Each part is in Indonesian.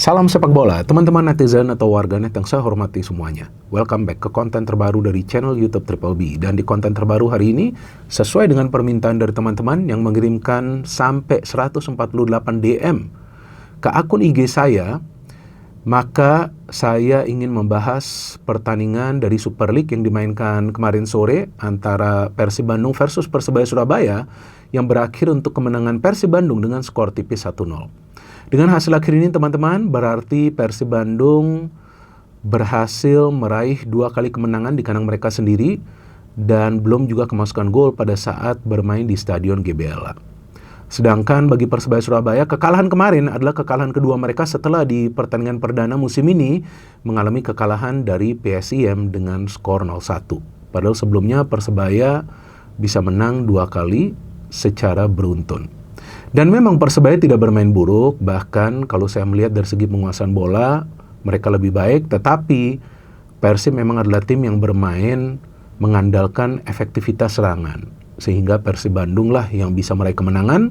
Salam sepak bola, teman-teman netizen atau warganet yang saya hormati semuanya. Welcome back ke konten terbaru dari channel YouTube Triple B. Dan di konten terbaru hari ini, sesuai dengan permintaan dari teman-teman yang mengirimkan sampai 148 DM ke akun IG saya, maka saya ingin membahas pertandingan dari Super League yang dimainkan kemarin sore antara Persib Bandung versus Persebaya Surabaya yang berakhir untuk kemenangan Persib Bandung dengan skor tipis 1-0. Dengan hasil akhir ini teman-teman, berarti Persib Bandung berhasil meraih 2 kali kemenangan di kandang mereka sendiri dan belum juga kemasukan gol pada saat bermain di Stadion GBLA. Sedangkan bagi Persebaya Surabaya, kekalahan kemarin adalah kekalahan kedua mereka setelah di pertandingan perdana musim ini mengalami kekalahan dari PSIM dengan skor 0-1. Padahal sebelumnya Persebaya bisa menang 2 kali secara beruntun. Dan memang Persebaya tidak bermain buruk, bahkan kalau saya melihat dari segi penguasaan bola, mereka lebih baik, tetapi Persib memang adalah tim yang bermain mengandalkan efektivitas serangan. Sehingga Persib Bandung lah yang bisa meraih kemenangan,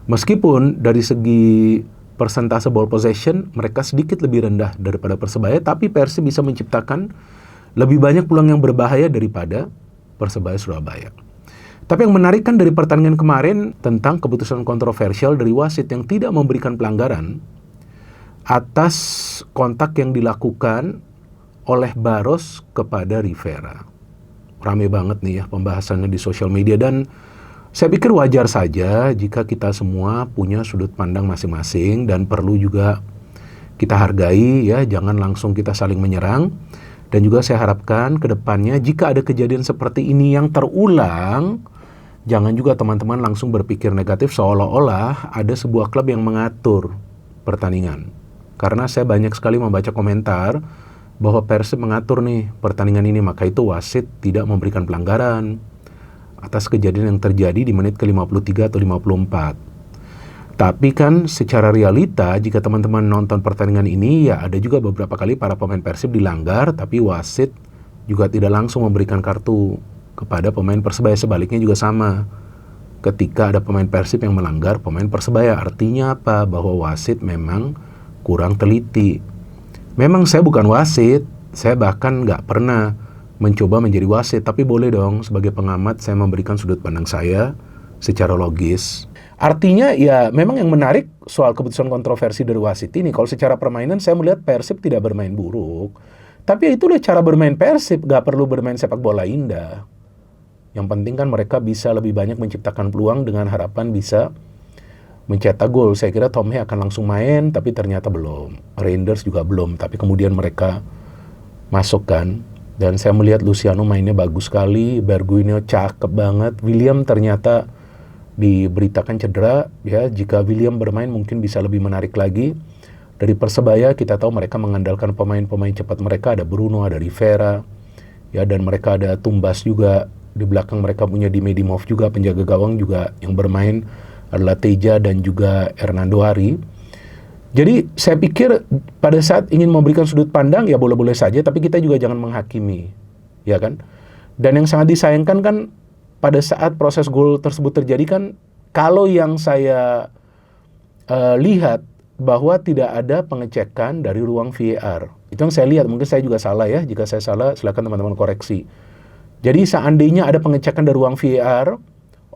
meskipun dari segi persentase ball possession, mereka sedikit lebih rendah daripada Persebaya, tapi Persib bisa menciptakan lebih banyak peluang yang berbahaya daripada Persebaya Surabaya. Tapi yang menarik kan dari pertandingan kemarin tentang keputusan kontroversial dari wasit yang tidak memberikan pelanggaran atas kontak yang dilakukan oleh Barros kepada Rivera. Rame banget nih ya pembahasannya di sosial media dan saya pikir wajar saja jika kita semua punya sudut pandang masing-masing dan perlu juga kita hargai ya, jangan langsung kita saling menyerang. Dan juga saya harapkan ke depannya jika ada kejadian seperti ini yang terulang, jangan juga teman-teman langsung berpikir negatif seolah-olah ada sebuah klub yang mengatur pertandingan. Karena saya banyak sekali membaca komentar bahwa Persib mengatur nih pertandingan ini, maka itu wasit tidak memberikan pelanggaran atas kejadian yang terjadi di menit ke-53 atau 54. Tapi kan secara realita jika teman-teman nonton pertandingan ini ya ada juga beberapa kali para pemain Persib dilanggar, tapi wasit juga tidak langsung memberikan kartu kepada pemain Persebaya. Sebaliknya juga sama. Ketika ada pemain Persib yang melanggar pemain Persebaya, artinya apa? Bahwa wasit memang kurang teliti. Memang saya bukan wasit, saya bahkan nggak pernah mencoba menjadi wasit, tapi boleh dong sebagai pengamat saya memberikan sudut pandang saya secara logis. Artinya ya memang yang menarik soal keputusan kontroversi dari wasit ini, kalau secara permainan saya melihat Persib tidak bermain buruk. Tapi ya itulah cara bermain Persib, gak perlu bermain sepak bola indah. Yang penting kan mereka bisa lebih banyak menciptakan peluang dengan harapan bisa mencetak gol. Saya kira Tom Hee akan langsung main, tapi ternyata belum. Reinders juga belum, tapi kemudian mereka masukkan. Dan saya melihat Luciano mainnya bagus sekali, Berguinho cakep banget, William ternyata diberitakan cedera ya. Jika William bermain mungkin bisa lebih menarik lagi. Dari Persebaya kita tahu mereka mengandalkan pemain-pemain cepat mereka, ada Bruno, ada Rivera ya, dan mereka ada Tumbas juga. Di belakang mereka punya Dimedimov juga, penjaga gawang juga yang bermain adalah Teja dan juga Hernando Ari. Jadi saya pikir pada saat ingin memberikan sudut pandang ya boleh-boleh saja, tapi kita juga jangan menghakimi ya kan. Dan yang sangat disayangkan kan pada saat proses gol tersebut terjadi kan, kalau yang saya lihat bahwa tidak ada pengecekan dari ruang VAR. Itu yang saya lihat, mungkin saya juga salah ya. Jika saya salah, silakan teman-teman koreksi. Jadi seandainya ada pengecekan dari ruang VAR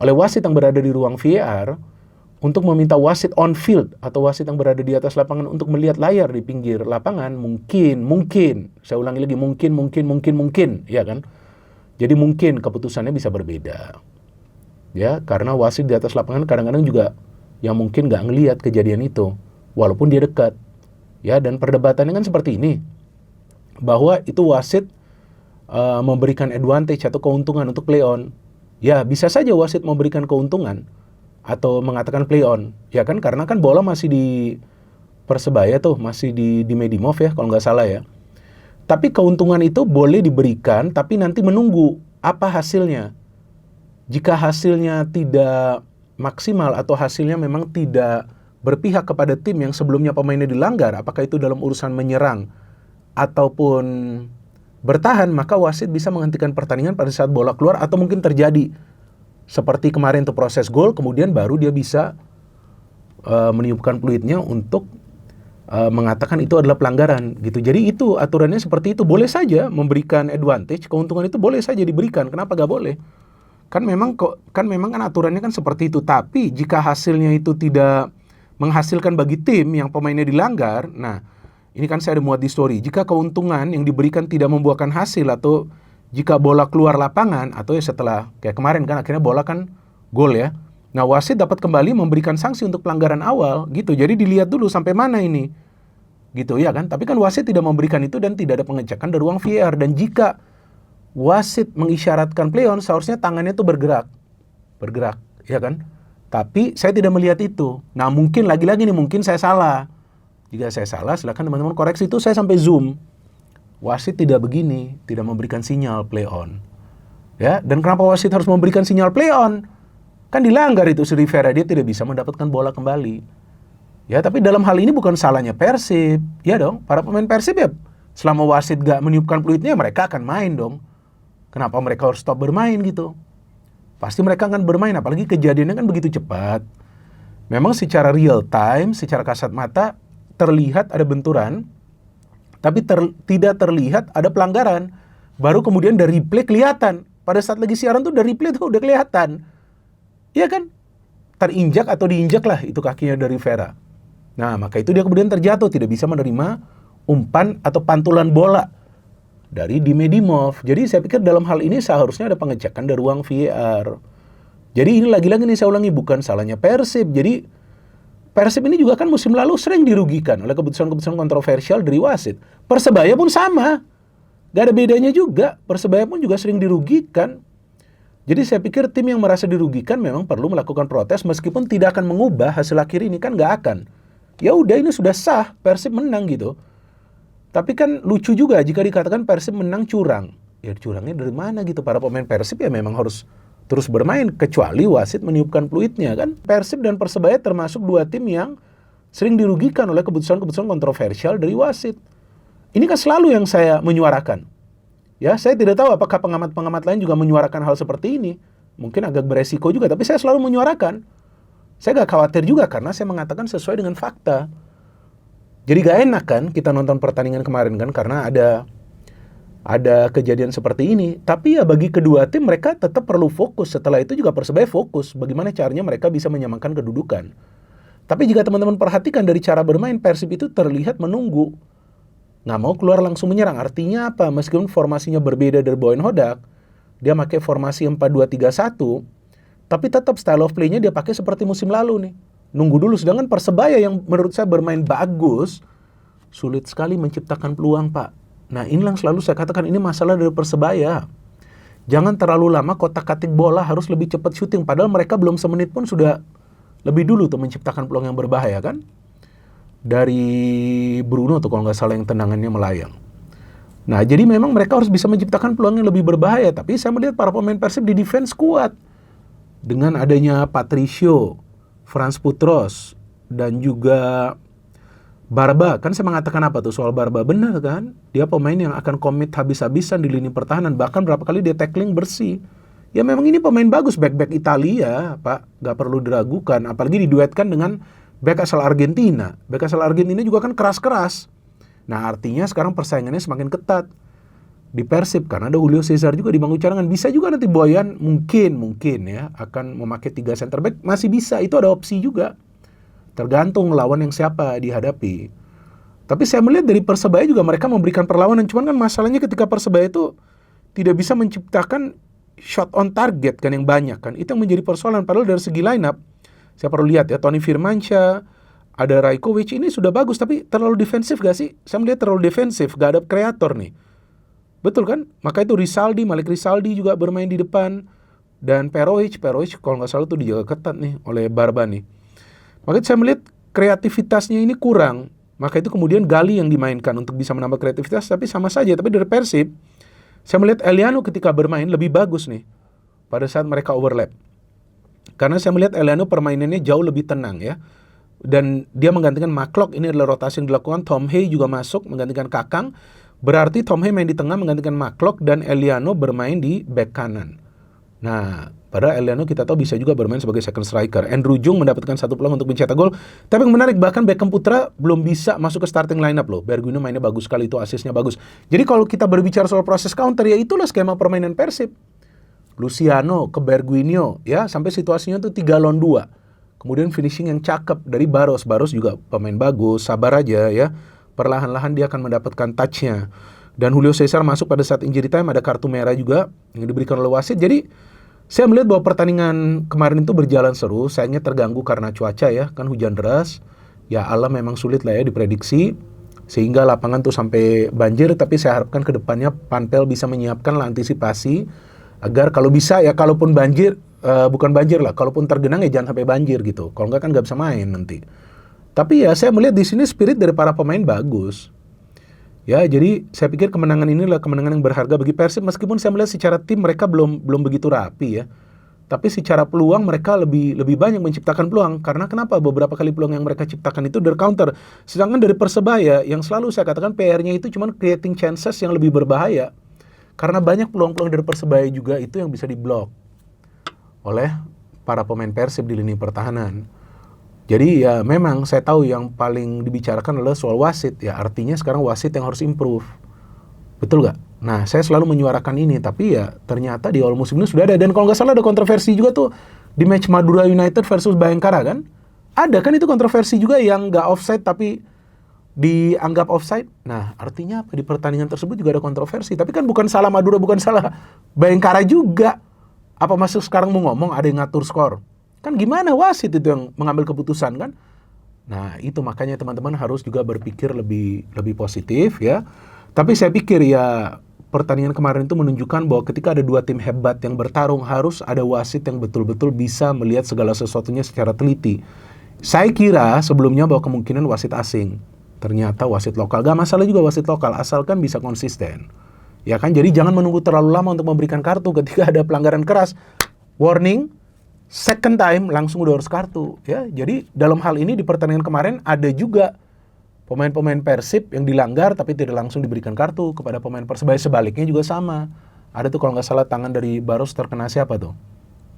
oleh wasit yang berada di ruang VAR untuk meminta wasit on field atau wasit yang berada di atas lapangan untuk melihat layar di pinggir lapangan, mungkin, saya ulangi lagi, mungkin, ya kan? Jadi mungkin keputusannya bisa berbeda. Ya, karena wasit di atas lapangan kadang-kadang juga yang mungkin nggak ngelihat kejadian itu, walaupun dia dekat. Ya, dan perdebatannya kan seperti ini, bahwa itu wasit memberikan advantage atau keuntungan untuk play on. Ya, bisa saja wasit memberikan keuntungan atau mengatakan play on, ya kan? Karena kan bola masih di Persebaya tuh, masih di Medimov ya, kalau nggak salah ya. Tapi keuntungan itu boleh diberikan, tapi nanti menunggu apa hasilnya. Jika hasilnya tidak maksimal atau hasilnya memang tidak berpihak kepada tim yang sebelumnya pemainnya dilanggar, apakah itu dalam urusan menyerang ataupun bertahan, maka wasit bisa menghentikan pertandingan pada saat bola keluar atau mungkin terjadi seperti kemarin tuh proses gol, kemudian baru dia bisa meniupkan peluitnya untuk mengatakan itu adalah pelanggaran gitu. Jadi itu aturannya seperti itu. Boleh saja memberikan advantage, keuntungan itu boleh saja diberikan. Kenapa nggak boleh? Kan memang kan aturannya kan seperti itu. Tapi jika hasilnya itu tidak menghasilkan bagi tim yang pemainnya dilanggar, nah ini kan saya ada muat di story. Jika keuntungan yang diberikan tidak membuahkan hasil, atau jika bola keluar lapangan, atau ya setelah kayak kemarin kan akhirnya bola kan gol ya. Nah, wasit dapat kembali memberikan sanksi untuk pelanggaran awal gitu. Jadi dilihat dulu sampai mana ini. Gitu ya kan. Tapi kan wasit tidak memberikan itu dan tidak ada pengecekan dari ruang VAR. Dan jika wasit mengisyaratkan play on, seharusnya tangannya itu bergerak, ya kan? Tapi saya tidak melihat itu. Nah, mungkin lagi-lagi nih, mungkin saya salah. Jika saya salah, silakan teman-teman koreksi. Itu saya sampai zoom. Wasit tidak begini, tidak memberikan sinyal play on. Ya, dan kenapa wasit harus memberikan sinyal play on? Kan dilanggar itu si Rivera, dia tidak bisa mendapatkan bola kembali. Ya, tapi dalam hal ini bukan salahnya Persib. Ya dong, para pemain Persib ya, selama wasit gak meniupkan peluitnya, mereka akan main dong. Kenapa mereka harus stop bermain gitu? Pasti mereka akan bermain, apalagi kejadiannya kan begitu cepat. Memang secara real time, secara kasat mata, terlihat ada benturan, tapi tidak terlihat ada pelanggaran. Baru kemudian dari replay kelihatan. Pada saat lagi siaran tuh dari replay tuh udah kelihatan. Iya kan? Terinjak atau diinjak lah itu kakinya dari Vera. Nah, maka itu dia kemudian terjatuh, tidak bisa menerima umpan atau pantulan bola dari Dimedimov. Jadi saya pikir dalam hal ini seharusnya ada pengecekan dari ruang VAR. Jadi ini lagi-lagi nih saya ulangi, bukan salahnya Persib. Jadi Persib ini juga kan musim lalu sering dirugikan oleh keputusan-keputusan kontroversial dari wasit. Persebaya pun sama. Gak ada bedanya juga. Persebaya pun juga sering dirugikan. Jadi saya pikir tim yang merasa dirugikan memang perlu melakukan protes, meskipun tidak akan mengubah hasil akhir ini, kan gak akan. Ya udah, ini sudah sah, Persib menang gitu. Tapi kan lucu juga jika dikatakan Persib menang curang. Ya curangnya dari mana gitu? Para pemain Persib ya memang harus terus bermain, kecuali wasit meniupkan peluitnya kan. Persib dan Persebaya termasuk dua tim yang sering dirugikan oleh keputusan-keputusan kontroversial dari wasit. Ini kan selalu yang saya menyuarakan. Ya, saya tidak tahu apakah pengamat-pengamat lain juga menyuarakan hal seperti ini. Mungkin agak beresiko juga, tapi saya selalu menyuarakan. Saya gak khawatir juga karena saya mengatakan sesuai dengan fakta. Jadi gak enak kan kita nonton pertandingan kemarin kan, karena ada kejadian seperti ini. Tapi ya bagi kedua tim mereka tetap perlu fokus. Setelah itu juga Persebaya fokus bagaimana caranya mereka bisa menyamakan kedudukan. Tapi jika teman-teman perhatikan dari cara bermain, Persib itu terlihat menunggu, nggak mau keluar langsung menyerang. Artinya apa? Meskipun formasinya berbeda dari Boyan Hodak, dia pakai formasi 4-2-3-1, tapi tetap style of play-nya dia pakai seperti musim lalu nih. Nunggu dulu. Sedangkan Persebaya yang menurut saya bermain bagus, sulit sekali menciptakan peluang, Pak. Nah, inilah yang selalu saya katakan, ini masalah dari Persebaya. Jangan terlalu lama kotak-katik bola, harus lebih cepat syuting. Padahal mereka belum semenit pun sudah lebih dulu tuh menciptakan peluang yang berbahaya kan. Dari Bruno tuh kalau nggak salah yang tendangannya melayang. Nah, jadi memang mereka harus bisa menciptakan peluang yang lebih berbahaya. Tapi saya melihat para pemain Persib di defense kuat. Dengan adanya Patricio, Franz Putros, dan juga Barba. Kan saya mengatakan apa tuh soal Barba? Benar kan? Dia pemain yang akan komit habis-habisan di lini pertahanan. Bahkan berapa kali dia tackling bersih. Ya memang ini pemain bagus, back-back Italia, Pak. Gak perlu diragukan. Apalagi diduetkan dengan back asal Argentina. Back asal Argentina juga kan keras-keras. Nah, artinya sekarang persaingannya semakin ketat di Persib, karena ada Julio Cesar juga di bangku cadangan. Bisa juga nanti Boyan mungkin ya akan memakai 3 center back, masih bisa, itu ada opsi juga. Tergantung lawan yang siapa dihadapi. Tapi saya melihat dari Persebaya juga mereka memberikan perlawanan, cuman kan masalahnya ketika Persebaya itu tidak bisa menciptakan shot on target kan yang banyak kan. Itu yang menjadi persoalan. Padahal dari segi line up saya perlu lihat ya, Tony Firmansyah, ada Rajkovic, ini sudah bagus, tapi terlalu defensif gak sih? Saya melihat terlalu defensif, gak ada kreator nih. Betul kan? Maka itu Malik Rizaldi juga bermain di depan. Dan Perovic kalau nggak salah tuh dijaga ketat nih oleh Barba nih. Maka itu saya melihat kreativitasnya ini kurang. Maka itu kemudian Gali yang dimainkan untuk bisa menambah kreativitas, tapi sama saja. Tapi dari Persib, saya melihat Eliano ketika bermain lebih bagus nih pada saat mereka overlap. Karena saya melihat Eliano permainannya jauh lebih tenang ya. Dan dia menggantikan McClough, ini adalah rotasi yang dilakukan. Tom Hay juga masuk menggantikan Kakang. Berarti Tom Hay main di tengah menggantikan McClough dan Eliano bermain di back kanan. Nah, Padahal Eliano kita tahu bisa juga bermain sebagai second striker. Andrew Jung mendapatkan satu peluang untuk mencetak gol. Tapi yang menarik, bahkan Beckham Putra belum bisa masuk ke starting lineup loh. Bergwijn mainnya bagus sekali, itu asisnya bagus. Jadi kalau kita berbicara soal proses counter, ya itulah skema permainan Persib. Luciano ke Bergwijn, ya, sampai situasinya tuh 3 lawan 2. Kemudian finishing yang cakep dari Barros. Barros juga pemain bagus, sabar aja ya. Perlahan-lahan dia akan mendapatkan touch-nya. Dan Julio Cesar masuk pada saat injury time, ada kartu merah juga yang diberikan oleh wasit. Jadi saya melihat bahwa pertandingan kemarin itu berjalan seru. Sayangnya terganggu karena cuaca ya, kan hujan deras. Ya alam memang sulit lah ya diprediksi, sehingga lapangan tuh sampai banjir. Tapi saya harapkan ke depannya Panpel bisa menyiapkan lah antisipasi, agar kalau bisa ya, kalaupun banjir, bukan banjir lah, kalaupun tergenang ya jangan sampai banjir gitu. Kalau enggak kan nggak bisa main nanti. Tapi ya saya melihat di sini spirit dari para pemain bagus. Ya, jadi saya pikir kemenangan ini adalah kemenangan yang berharga bagi Persib, meskipun saya melihat secara tim mereka belum begitu rapi ya. Tapi secara peluang mereka lebih banyak menciptakan peluang. Karena kenapa? Beberapa kali peluang yang mereka ciptakan itu dari counter. Sedangkan dari Persebaya, yang selalu saya katakan PR-nya itu cuma creating chances yang lebih berbahaya. Karena banyak peluang-peluang dari Persebaya juga itu yang bisa diblok oleh para pemain Persib di lini pertahanan. Jadi ya memang saya tahu yang paling dibicarakan adalah soal wasit. Ya artinya sekarang wasit yang harus improve. Betul nggak? Nah saya selalu menyuarakan ini. Tapi ya ternyata di awal musim ini sudah ada. Dan kalau nggak salah ada kontroversi juga tuh di match Madura United versus Bayangkara kan. Ada kan itu kontroversi juga yang nggak offside tapi dianggap offside. Nah artinya apa? Di pertandingan tersebut juga ada kontroversi. Tapi kan bukan salah Madura, bukan salah Bayangkara juga. Apa masuk sekarang mau ngomong ada yang ngatur skor? Kan gimana wasit itu yang mengambil keputusan kan? Nah itu makanya teman-teman harus juga berpikir lebih positif ya. Tapi saya pikir ya pertandingan kemarin itu menunjukkan bahwa ketika ada dua tim hebat yang bertarung, harus ada wasit yang betul-betul bisa melihat segala sesuatunya secara teliti. Saya kira sebelumnya bahwa kemungkinan wasit asing. Ternyata wasit lokal. Gak masalah juga wasit lokal, asalkan bisa konsisten. Ya kan, jadi jangan menunggu terlalu lama untuk memberikan kartu ketika ada pelanggaran keras. Warning, second time langsung udah harus kartu ya. Jadi dalam hal ini di pertandingan kemarin ada juga pemain-pemain Persib yang dilanggar tapi tidak langsung diberikan kartu kepada pemain Persebaya. Sebaliknya juga sama. Ada tuh kalau nggak salah tangan dari Barros terkena siapa tuh?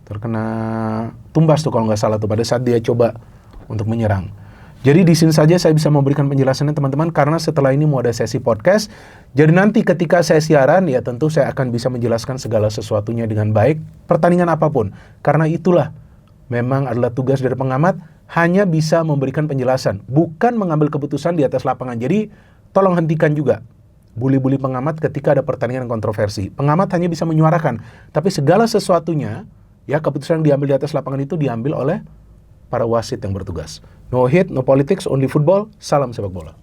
Terkena Tumbas tuh kalau nggak salah tuh pada saat dia coba untuk menyerang. Jadi di sini saja saya bisa memberikan penjelasannya teman-teman, karena setelah ini mau ada sesi podcast. Jadi nanti ketika saya siaran ya tentu saya akan bisa menjelaskan segala sesuatunya dengan baik, pertandingan apapun. Karena itulah memang adalah tugas dari pengamat, hanya bisa memberikan penjelasan, bukan mengambil keputusan di atas lapangan. Jadi tolong hentikan juga bully-bully pengamat ketika ada pertandingan kontroversi. Pengamat hanya bisa menyuarakan, tapi segala sesuatunya ya keputusan yang diambil di atas lapangan itu diambil oleh para wasit yang bertugas. No hate, no politics, only football. Salam sepak bola.